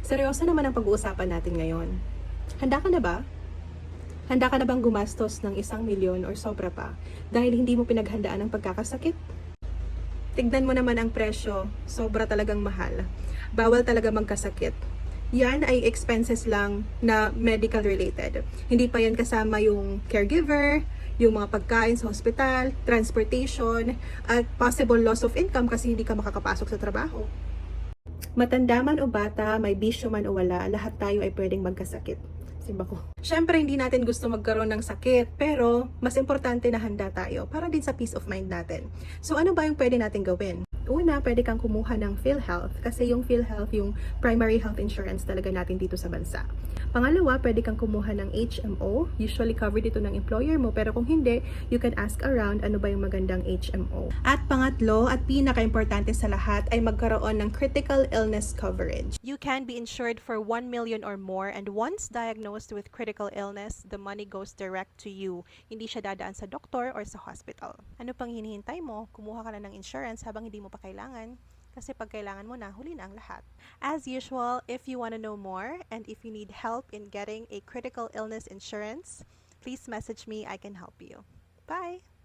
Seryoso naman ang pag-uusapan natin ngayon. Handa ka na ba? Handa ka na bang gumastos ng 1 milyon or sobra pa dahil hindi mo pinaghandaan ang pagkakasakit? Tignan mo naman ang presyo, sobra talagang mahal. Bawal talaga magkasakit. Yan ay expenses lang na medical related. Hindi pa yan kasama yung caregiver, yung mga pagkain sa hospital, transportation, at possible loss of income kasi hindi ka makakapasok sa trabaho. Matanda man o bata, may bisyo man o wala, lahat tayo ay pwedeng magkasakit. Simba ko. Siyempre, hindi natin gusto magkaroon ng sakit, pero mas importante na handa tayo para din sa peace of mind natin. So ano ba yung pwede natin gawin? Una, pwede kang kumuha ng PhilHealth kasi yung PhilHealth yung primary health insurance talaga natin dito sa bansa. Pangalawa, pwede kang kumuha ng HMO. Usually covered ito ng employer mo, pero kung hindi, you can ask around ano ba yung magandang HMO. At pangatlo, at pinaka-importante sa lahat, ay magkaroon ng critical illness coverage. You can be insured for 1 million or more, and once diagnosed with critical illness, the money goes direct to you. Hindi siya dadaan sa doktor or sa hospital. Ano pang hinihintay mo? Kumuha ka na ng insurance habang hindi mo pa kailangan. Kasi pag kailangan mo na, huli na ang lahat. As usual, if you want to know more and if you need help in getting a critical illness insurance, please message me. I can help you. Bye!